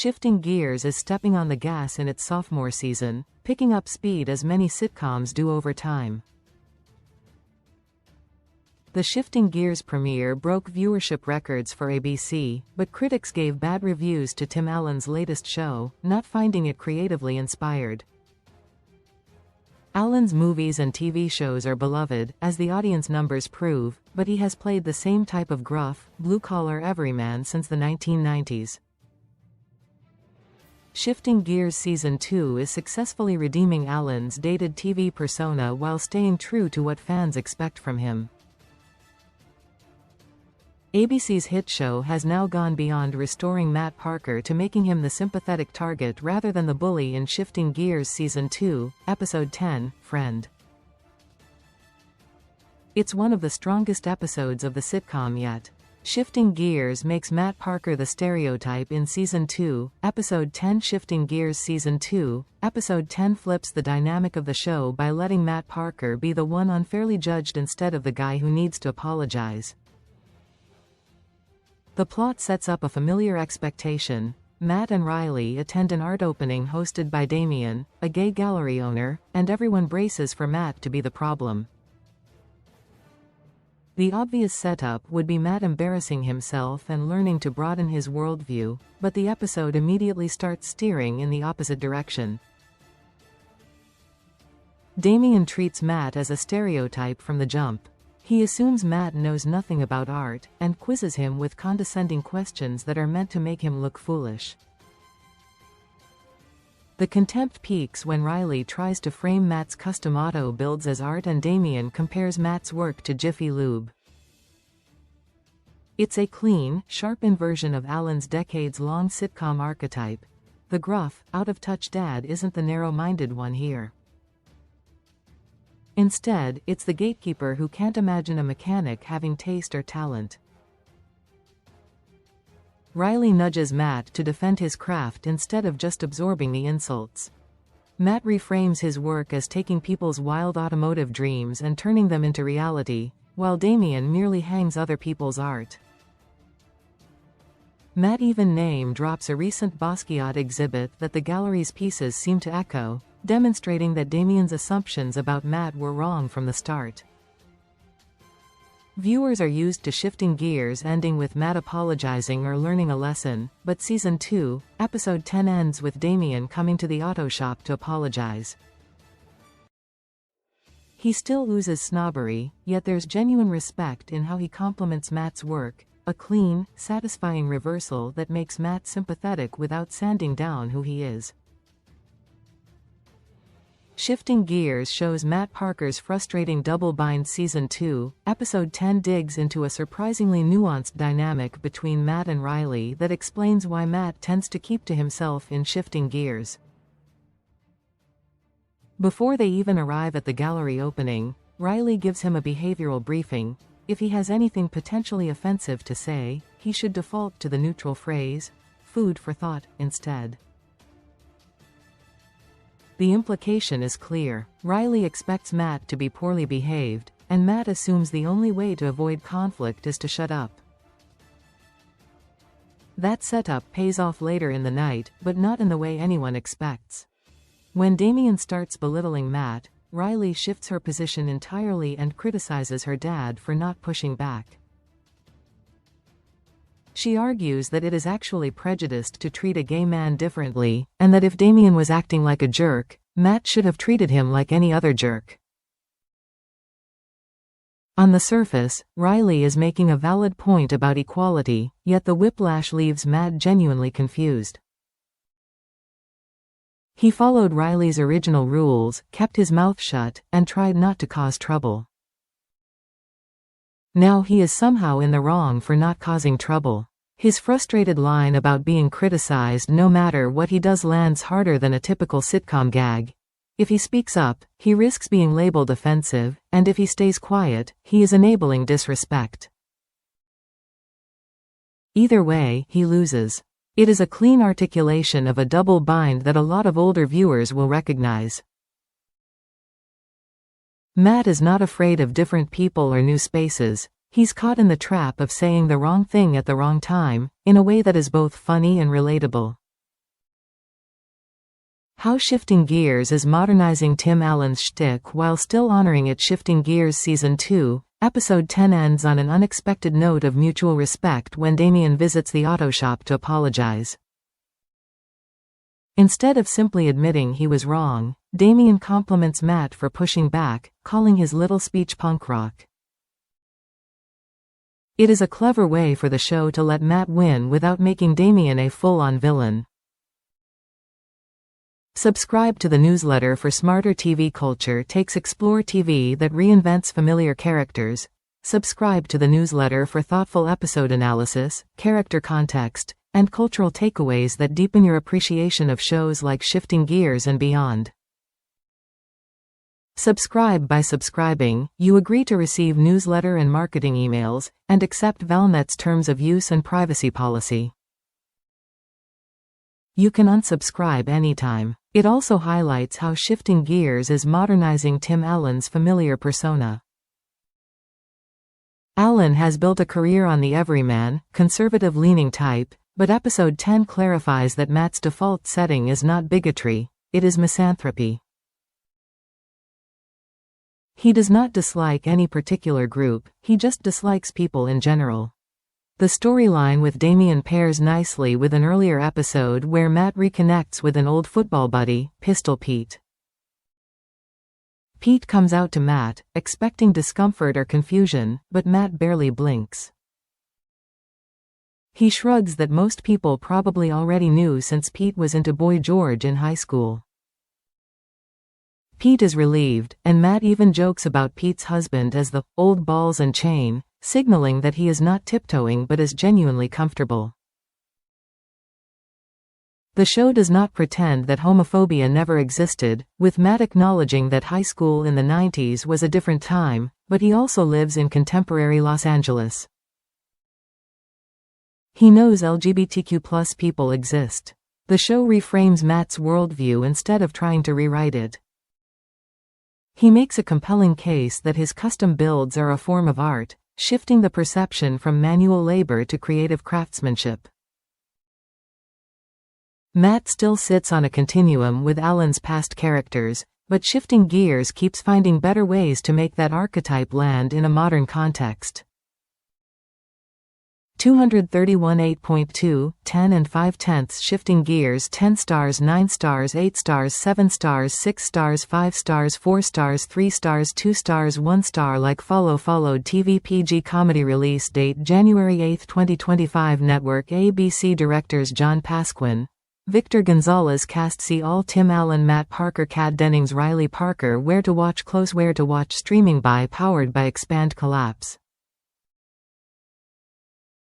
Shifting Gears is stepping on the gas in its sophomore season, picking up speed as many sitcoms do over time. The Shifting Gears premiere broke viewership records for ABC, but critics gave bad reviews to Tim Allen's latest show, not finding it creatively inspired. Allen's movies and TV shows are beloved, as the audience numbers prove, but he has played the same type of gruff, blue-collar everyman since the 1990s. Shifting Gears Season 2 is successfully redeeming Allen's dated TV persona while staying true to what fans expect from him. ABC's hit show has now gone beyond restoring Matt Parker to making him the sympathetic target rather than the bully in Shifting Gears Season 2, Episode 10, Friend. It's one of the strongest episodes of the sitcom yet. Shifting Gears makes Matt Parker the stereotype in Season 2, Episode 10. Shifting Gears Season 2, Episode 10 flips the dynamic of the show by letting Matt Parker be the one unfairly judged instead of the guy who needs to apologize. The plot sets up a familiar expectation. Matt and Riley attend an art opening hosted by Damien, a gay gallery owner, and everyone braces for Matt to be the problem. The obvious setup would be Matt embarrassing himself and learning to broaden his worldview, but the episode immediately starts steering in the opposite direction. Damien treats Matt as a stereotype from the jump. He assumes Matt knows nothing about art, and quizzes him with condescending questions that are meant to make him look foolish. The contempt peaks when Riley tries to frame Matt's custom auto builds as art and Damien compares Matt's work to Jiffy Lube. It's a clean, sharp inversion of Allen's decades-long sitcom archetype. The gruff, out-of-touch dad isn't the narrow-minded one here. Instead, it's the gatekeeper who can't imagine a mechanic having taste or talent. Riley nudges Matt to defend his craft instead of just absorbing the insults. Matt reframes his work as taking people's wild automotive dreams and turning them into reality, while Damien merely hangs other people's art. Matt even name-drops a recent Basquiat exhibit that the gallery's pieces seem to echo, demonstrating that Damien's assumptions about Matt were wrong from the start. Viewers are used to Shifting Gears ending with Matt apologizing or learning a lesson, but Season 2, Episode 10 ends with Damien coming to the auto shop to apologize. He still oozes snobbery, yet there's genuine respect in how he compliments Matt's work, a clean, satisfying reversal that makes Matt sympathetic without sanding down who he is. Shifting Gears shows Matt Parker's frustrating double-bind. Season 2, Episode 10 digs into a surprisingly nuanced dynamic between Matt and Riley that explains why Matt tends to keep to himself in Shifting Gears. Before they even arrive at the gallery opening, Riley gives him a behavioral briefing. If he has anything potentially offensive to say, he should default to the neutral phrase, "food for thought," instead. The implication is clear. Riley expects Matt to be poorly behaved, and Matt assumes the only way to avoid conflict is to shut up. That setup pays off later in the night, but not in the way anyone expects. When Damien starts belittling Matt, Riley shifts her position entirely and criticizes her dad for not pushing back. She argues that it is actually prejudiced to treat a gay man differently, and that if Damien was acting like a jerk, Matt should have treated him like any other jerk. On the surface, Riley is making a valid point about equality, yet the whiplash leaves Matt genuinely confused. He followed Riley's original rules, kept his mouth shut, and tried not to cause trouble. Now he is somehow in the wrong for not causing trouble. His frustrated line about being criticized no matter what he does lands harder than a typical sitcom gag. If he speaks up, he risks being labeled offensive, and if he stays quiet, he is enabling disrespect. Either way, he loses. It is a clean articulation of a double bind that a lot of older viewers will recognize. Matt is not afraid of different people or new spaces. He's caught in the trap of saying the wrong thing at the wrong time, in a way that is both funny and relatable. How Shifting Gears is modernizing Tim Allen's shtick while still honoring it. Shifting Gears Season 2, Episode 10 ends on an unexpected note of mutual respect when Damien visits the auto shop to apologize. Instead of simply admitting he was wrong, Damien compliments Matt for pushing back, calling his little speech punk rock. It is a clever way for the show to let Matt win without making Damien a full-on villain. Subscribe to the newsletter for smarter TV culture takes. Explore TV that reinvents familiar characters. Subscribe to the newsletter for thoughtful episode analysis, character context, and cultural takeaways that deepen your appreciation of shows like Shifting Gears and beyond. Subscribe. By subscribing, you agree to receive newsletter and marketing emails, and accept Valnet's terms of use and privacy policy. You can unsubscribe anytime. It also highlights how Shifting Gears is modernizing Tim Allen's familiar persona. Allen has built a career on the everyman, conservative-leaning type, but Episode 10 clarifies that Matt's default setting is not bigotry, it is misanthropy. He does not dislike any particular group, he just dislikes people in general. The storyline with Damien pairs nicely with an earlier episode where Matt reconnects with an old football buddy, Pistol Pete. Pete comes out to Matt, expecting discomfort or confusion, but Matt barely blinks. He shrugs that most people probably already knew since Pete was into Boy George in high school. Pete is relieved, and Matt even jokes about Pete's husband as the old balls and chain, signaling that he is not tiptoeing but is genuinely comfortable. The show does not pretend that homophobia never existed, with Matt acknowledging that high school in the 90s was a different time, but he also lives in contemporary Los Angeles. He knows LGBTQ+ people exist. The show reframes Matt's worldview instead of trying to rewrite it. He makes a compelling case that his custom builds are a form of art, shifting the perception from manual labor to creative craftsmanship. Matt still sits on a continuum with Allen's past characters, but Shifting Gears keeps finding better ways to make that archetype land in a modern context. 231 8.2, 10 and 5/10 Shifting Gears 10 stars 9 stars 8 stars 7 stars 6 stars 5 stars 4 stars 3 stars 2 stars 1 star. Like followed TV PG comedy. Release date January 8, 2025. Network ABC. Directors John Pasquin, Victor Gonzalez. Cast see all. Tim Allen, Matt Parker, Kat Dennings, Riley Parker. Where to watch. Close. Where to watch. Streaming by. Powered by Expand Collapse.